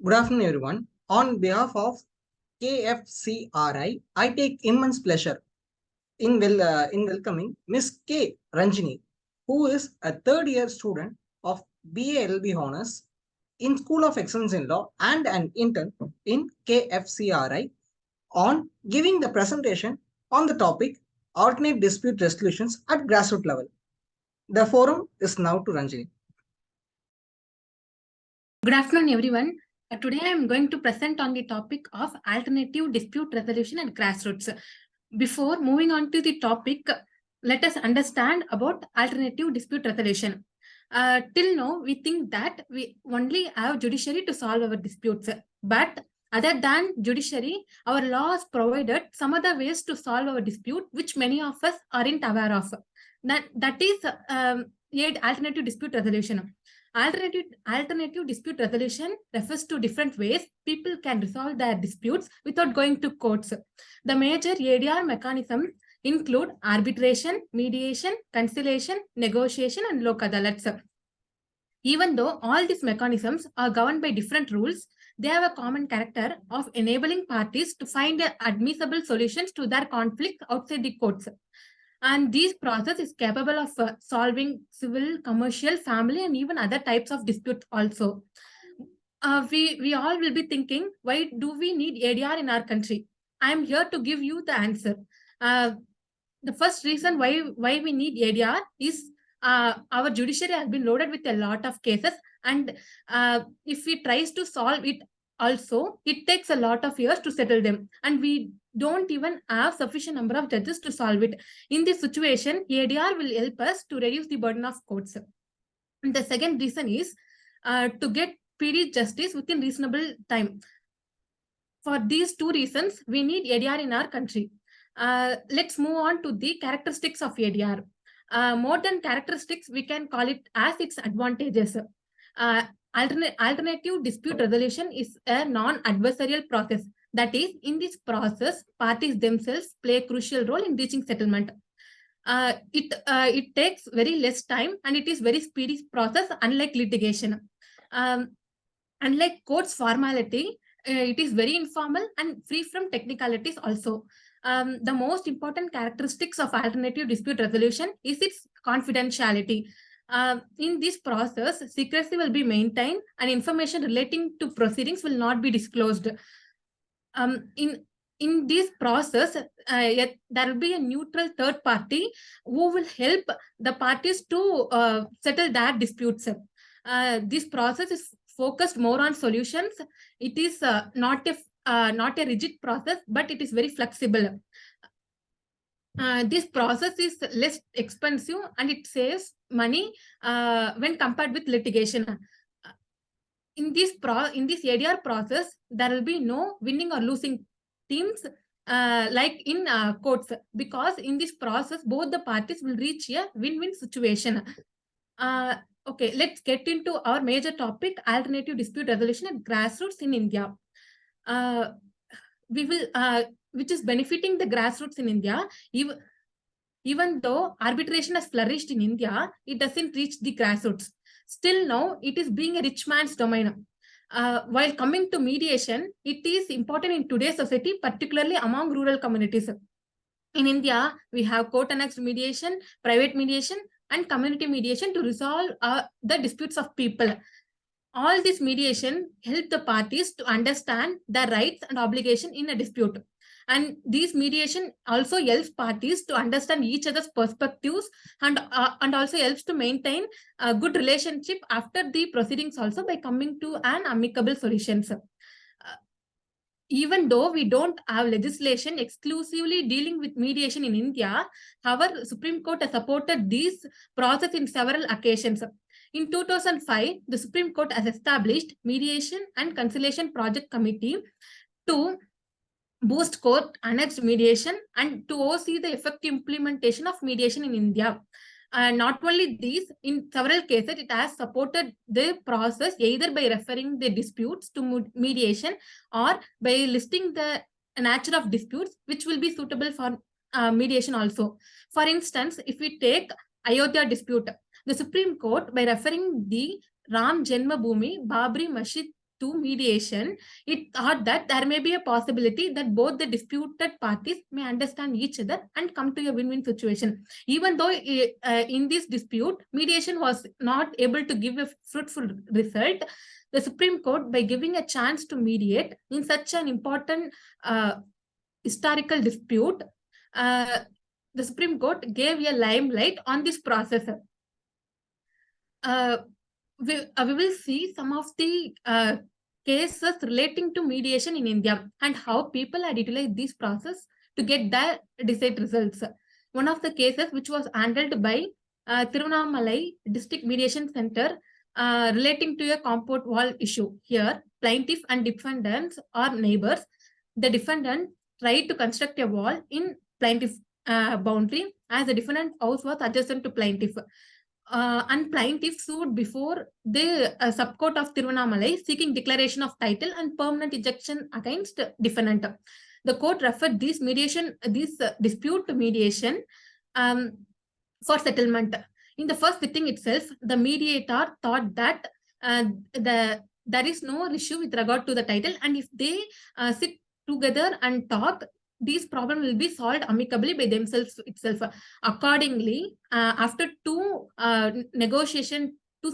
Good afternoon, everyone. On behalf of KFCRI, I take immense pleasure in welcoming Miss K. Ranjini, who is a third-year student of BA LLB Honors in School of Excellence in Law and an intern in KFCRI, on giving the presentation on the topic Alternate Dispute Resolutions at Grassroot Level. The forum is now to Ranjini. Good afternoon, everyone. Today I am going to present on the topic of alternative dispute resolution at grassroots. Before moving on to the topic, let us understand about alternative dispute resolution. Till now, we think that we only have judiciary to solve our disputes. But other than judiciary, our laws provided some other ways to solve our dispute, which many of us aren't aware of. That is alternative dispute resolution. Alternative dispute resolution refers to different ways people can resolve their disputes without going to courts. The major ADR mechanisms include arbitration, mediation, conciliation, negotiation, and Lok Adalat. Even though all these mechanisms are governed by different rules, they have a common character of enabling parties to find admissible solutions to their conflict outside the courts. And this process is capable of solving civil, commercial, family, and even other types of disputes also. We all will be thinking, why do we need ADR in our country? I am here to give you the answer. The first reason why we need ADR is our judiciary has been loaded with a lot of cases, and if we tries to solve it also, it takes a lot of years to settle them, and we don't even have sufficient number of judges to solve it. In this situation, ADR will help us to reduce the burden of courts. And the second reason is to get speedy justice within reasonable time. For these two reasons, we need ADR in our country. Let's move on to the characteristics of ADR. More than characteristics, we can call it as its advantages. Alternative dispute resolution is a non-adversarial process. That is, in this process, parties themselves play a crucial role in reaching settlement. It takes very less time, and it is very speedy process, unlike litigation. Unlike court's formality, it is very informal and free from technicalities also. The most important characteristics of alternative dispute resolution is its confidentiality. In this process, secrecy will be maintained and information relating to proceedings will not be disclosed. In this process, there will be a neutral third party who will help the parties to settle their disputes. This process is focused more on solutions. It is not a rigid process, but it is very flexible. This process is less expensive and it saves money when compared with litigation. In this ADR process, there will be no winning or losing teams like in courts, because in this process, both the parties will reach a win-win situation. Okay, let's get into our major topic, alternative dispute resolution at grassroots in India. Which is benefiting the grassroots in India. Even though arbitration has flourished in India, it doesn't reach the grassroots. Still now, it is being a rich man's domain. While coming to mediation, it is important in today's society, particularly among rural communities. In India, we have court-annexed mediation, private mediation, and community mediation to resolve the disputes of people. All this mediation help the parties to understand their rights and obligation in a dispute. And this mediation also helps parties to understand each other's perspectives and also helps to maintain a good relationship after the proceedings also by coming to an amicable solutions. Even though we don't have legislation exclusively dealing with mediation in India, however, Supreme Court has supported this process in several occasions. In 2005, the Supreme Court has established Mediation and Conciliation Project Committee to boost court-annexed mediation and to oversee the effective implementation of mediation in India. Not only these, in several cases, it has supported the process either by referring the disputes to mediation or by listing the nature of disputes which will be suitable for mediation also. For instance, if we take Ayodhya dispute, the Supreme Court, by referring the Ram Janmabhoomi Babri Masjid to mediation, it thought that there may be a possibility that both the disputed parties may understand each other and come to a win-win situation. Even though in this dispute, mediation was not able to give a fruitful result, the Supreme Court, by giving a chance to mediate in such an important historical dispute, the Supreme Court gave a limelight on this process. We will see some of the cases relating to mediation in India and how people had utilized this process to get the desired results. One of the cases which was handled by Tiruvannamalai District Mediation Center relating to a compound wall issue. Here, plaintiff and defendants are neighbors. The defendant tried to construct a wall in plaintiff boundary as the defendant house was adjacent to plaintiff. And plaintiff sued before the subcourt of Tiruvannamalai seeking declaration of title and permanent ejection against defendant. The court referred this dispute to mediation for settlement. In the first sitting itself, the mediator thought that there is no issue with regard to the title, and if they sit together and talk, these problems will be solved amicably by themselves itself. Accordingly, after two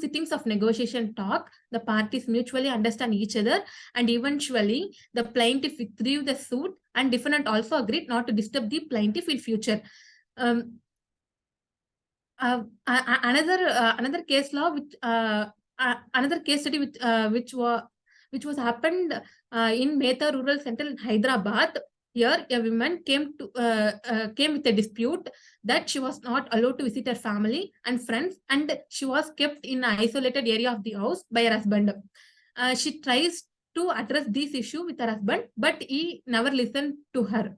sittings of negotiation talk, the parties mutually understand each other, and eventually the plaintiff withdrew the suit, and defendant also agreed not to disturb the plaintiff in future. Another case law, another case study which was happened in Mehta Rural Center in Hyderabad. Here, a woman came with a dispute that she was not allowed to visit her family and friends, and she was kept in an isolated area of the house by her husband. She tries to address this issue with her husband, but he never listened to her.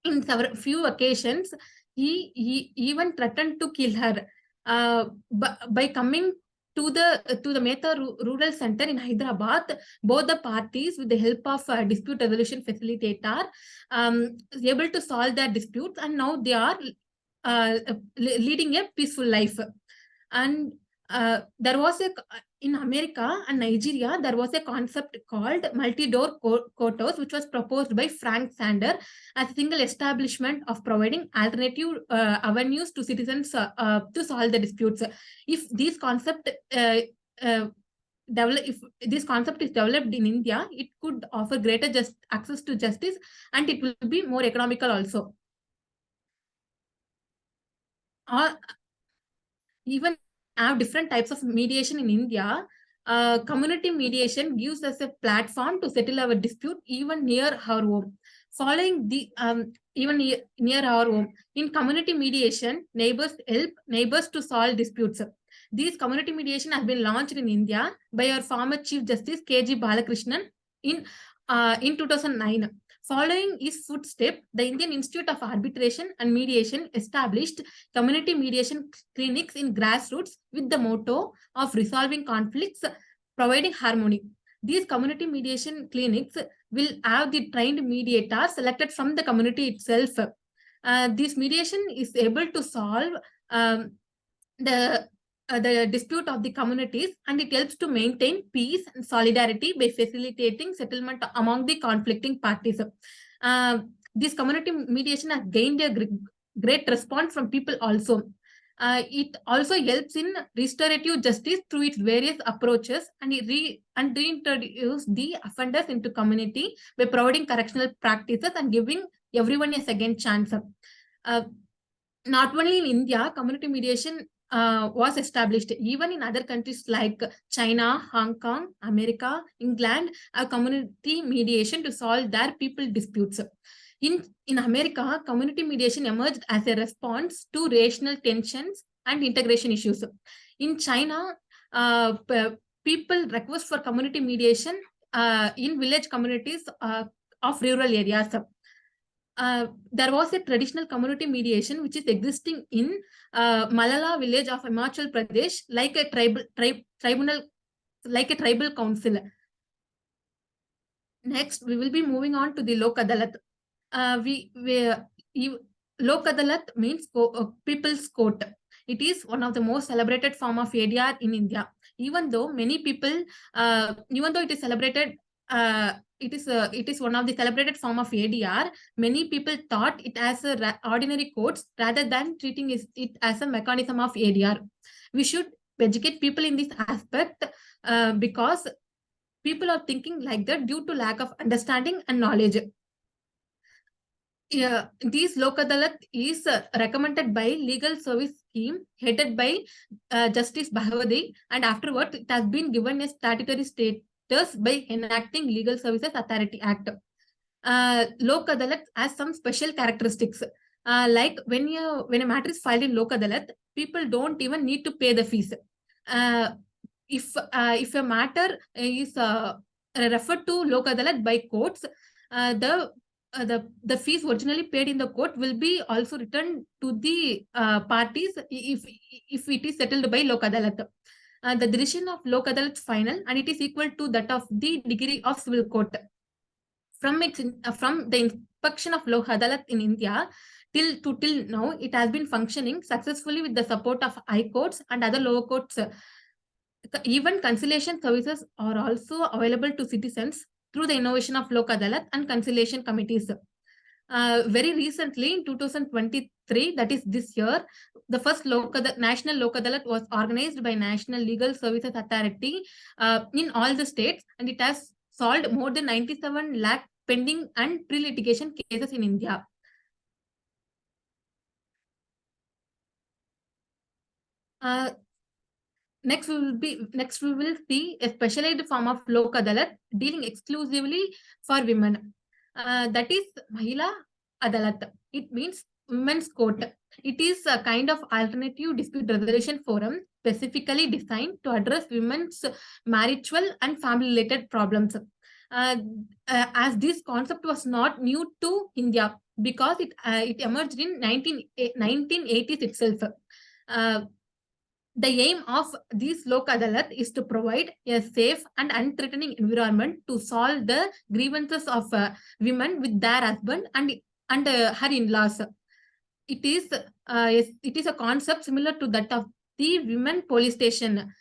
In few occasions, he even threatened to kill her. By coming to the Mehta Rural Center in Hyderabad, both the parties, with the help of a dispute resolution facilitator, able to solve their disputes, and now they are leading a peaceful life. And there was in America and Nigeria, there was a concept called multi-door courthouse, which was proposed by Frank Sander as a single establishment of providing alternative avenues to citizens to solve the disputes. If this concept is developed in India, it could offer greater access to justice, and it will be more economical also. Even have different types of mediation in India. Community mediation gives us a platform to settle our dispute even near our home. Following the even near our home, in community mediation, neighbors help neighbors to solve disputes. This community mediation has been launched in India by our former Chief Justice K.G. Balakrishnan in 2009. Following his footsteps, the Indian Institute of Arbitration and Mediation established community mediation clinics in Grassroots with the motto of resolving conflicts, providing harmony. These community mediation clinics will have the trained mediators selected from the community itself. This mediation is able to solve the dispute of the communities, and it helps to maintain peace and solidarity by facilitating settlement among the conflicting parties. This community mediation has gained a great response from people also. It also helps in restorative justice through its various approaches, and reintroduce the offenders into community by providing correctional practices and giving everyone a second chance. Not only in India, community mediation was established. Even in other countries like China, Hong Kong, America, England, a community mediation to solve their people disputes. In America, community mediation emerged as a response to racial tensions and integration issues. In China, people request for community mediation in village communities of rural areas. There was a traditional community mediation which is existing in Malala village of Himachal Pradesh, like a tribal council. Next, we will be moving on to the Lok Adalat. Lok Adalat means people's court. It is one of the most celebrated form of ADR in India. Even though many people, even though it is celebrated, it is one of the celebrated form of ADR. Many people thought it as a ordinary codes rather than treating it as a mechanism of ADR. We should educate people in this aspect because people are thinking like that due to lack of understanding and knowledge. Yeah, these Lok Adalat is recommended by legal service scheme headed by Justice Bahawadi, and afterwards it has been given a statutory status by enacting Legal Services Authority Act. Lok Adalat has some special characteristics. Like when a matter is filed in Lok Adalat, people don't even need to pay the fees. If a matter is referred to Lok Adalat by courts, the fees originally paid in the court will be also returned to the parties if it is settled by Lok Adalat. The decision of Lok Adalat is final and it is equal to that of the degree of civil court. From the inspection of Lok Adalat in India till now, it has been functioning successfully with the support of high courts and other lower courts. Even conciliation services are also available to citizens through the innovation of Lok Adalat and conciliation committees. Very recently, in 2023, that is this year, the first National Lok Adalat was organized by National Legal Services Authority in all the states, and it has solved more than 97 lakh pending and pre-litigation cases in India. Next, we will see a specialized form of Lok Adalat dealing exclusively for women. That is Mahila Adalat. It means women's court. It is a kind of alternative dispute resolution forum specifically designed to address women's marital and family-related problems. As this concept was not new to India because it emerged in 1980s itself. The aim of this Lok Adalat is to provide a safe and unthreatening environment to solve the grievances of women with their husband and her in-laws. It is a concept similar to that of the women police station.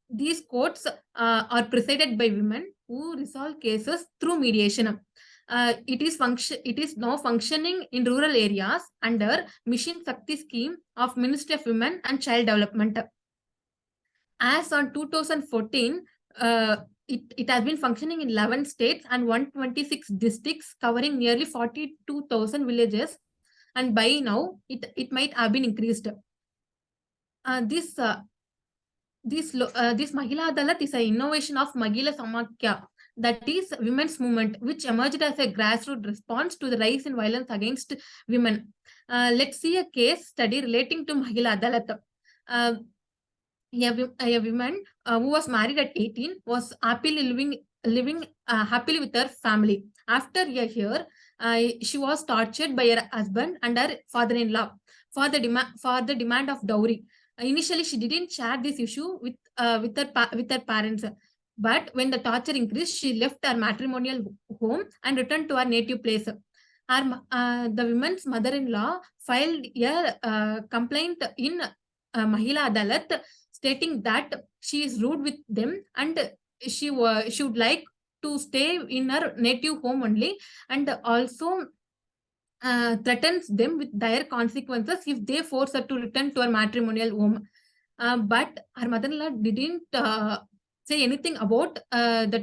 These courts are presided by women who resolve cases through mediation. It is now functioning in rural areas under Mission Shakti scheme of Ministry of Women and Child Development. As on 2014, it has been functioning in 11 states and 126 districts covering nearly 42,000 villages, and by now it might have been increased. This Mahila Adalat is an innovation of Mahila Samakya, that is women's movement, which emerged as a grassroots response to the rise in violence against women. Let's see a case study relating to Mahila Adalat. A woman who was married at 18 was happily living happily with her family. After a year, she was tortured by her husband and her father-in-law for the demand of dowry. Initially, she didn't share this issue with her parents. But when the torture increased, she left her matrimonial home and returned to her native place. The woman's mother-in-law filed a complaint in Mahila Adalat, stating that she is rude with them and she would like to stay in her native home only, and also threatens them with dire consequences if they force her to return to her matrimonial home. But her mother-in-law didn't say anything about the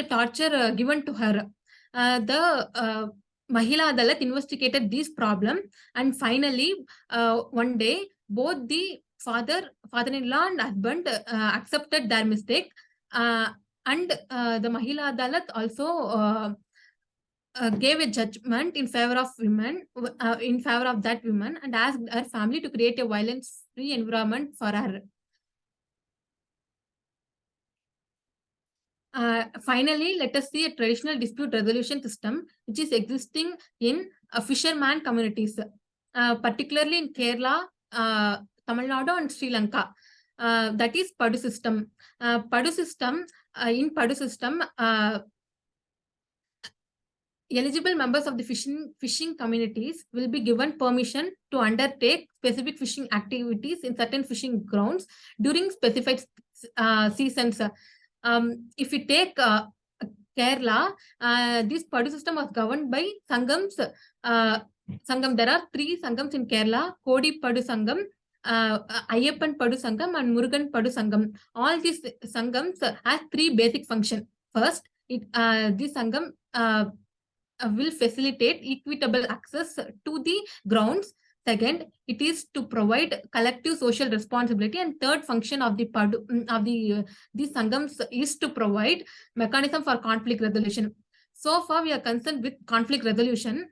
torture given to her. The Mahila Adalat investigated this problem, and finally, one day, both the father-in-law and husband accepted their mistake, and the Mahila Adalat also gave a judgment in favor of that woman, and asked her family to create a violence-free environment for her. Finally, let us see a traditional dispute resolution system which is existing in fisherman communities, particularly in Kerala, Tamil Nadu and Sri Lanka. That is Padu system. In Padu system, eligible members of the fishing communities will be given permission to undertake specific fishing activities in certain fishing grounds during specified seasons. If we take Kerala, this Padu system was governed by Sangams. Sangam, there are 3 Sangams in Kerala: Kodi Padu Sangam, Ayyappan Padu Sangam, and Murugan Padu Sangam. All these Sangams have 3 basic functions. First, this Sangam will facilitate equitable access to the grounds. Second, it is to provide collective social responsibility, and third function of the these sangams is to provide mechanism for conflict resolution. So far, we are concerned with conflict resolution.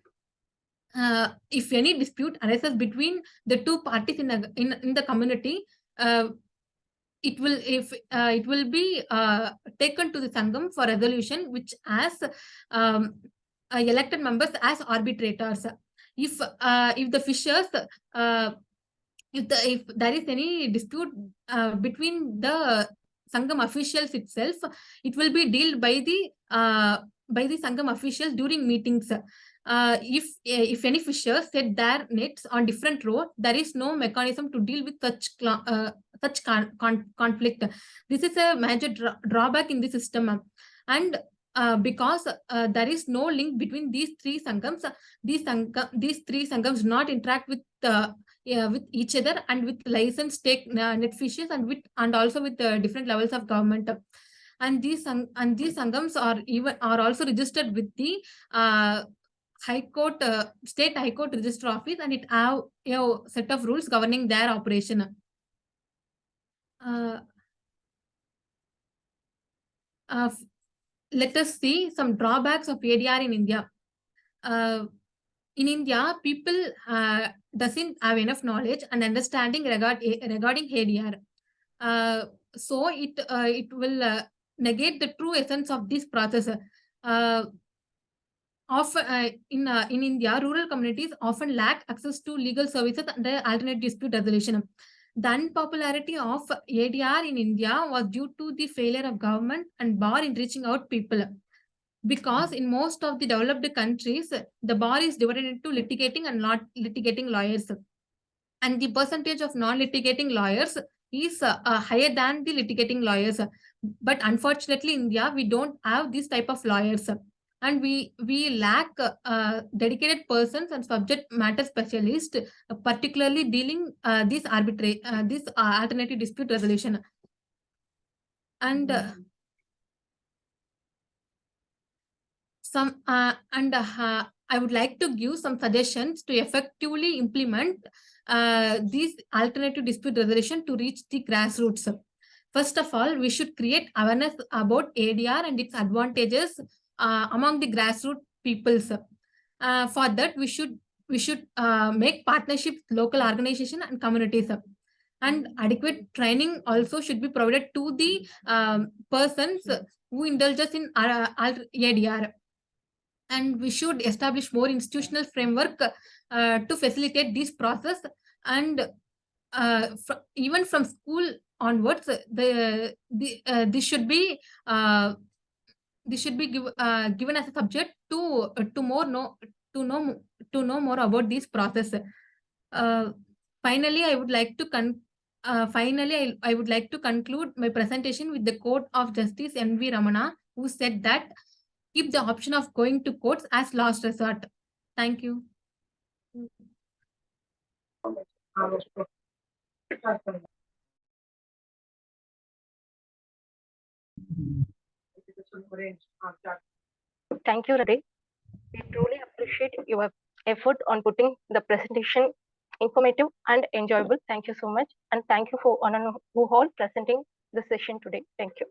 If any dispute arises between the 2 parties in the community, it will be taken to the sangam for resolution, which has elected members as arbitrators. If the fishers, if there is any dispute between the sangam officials itself, it will be dealt by the sangam officials during meetings. If any fishers set their nets on different road, there is no mechanism to deal with such conflict. This is a major drawback in the system, and because there is no link between these 3 sangams, these 3 sangams not interact with each other and with licensed net fishers and also with different levels of government. And these sangams are also registered with the High Court, State High Court Register Office, and it have a set of rules governing their operation. Let us see some drawbacks of PDR in India. In India, people doesn't have enough knowledge and understanding regarding PDR. So it will negate the true essence of this process. In India, rural communities often lack access to legal services and alternate dispute resolution. The unpopularity of ADR in India was due to the failure of government and bar in reaching out people. Because in most of the developed countries, the bar is divided into litigating and not litigating lawyers. And the percentage of non-litigating lawyers is higher than the litigating lawyers. But unfortunately, in India, we don't have this type of lawyers. And we lack dedicated persons and subject matter specialists, particularly dealing this alternative dispute resolution. And I would like to give some suggestions to effectively implement these alternative dispute resolution to reach the grassroots. First of all, we should create awareness about ADR and its advantages among the grassroots peoples. For that, we should make partnerships with local organizations and communities. And adequate training also should be provided to the persons who indulges in ADR. And we should establish more institutional framework to facilitate this process. And even from school onwards, this should be given as a subject to know more about this process. Finally, I would like to conclude my presentation with the quote of Justice N.V. Ramana, who said that keep the option of going to courts as last resort. Thank you. Thank you, Radhe. We truly appreciate your effort on putting the presentation informative and enjoyable. Thank you so much. And thank you for who all presenting the session today. Thank you.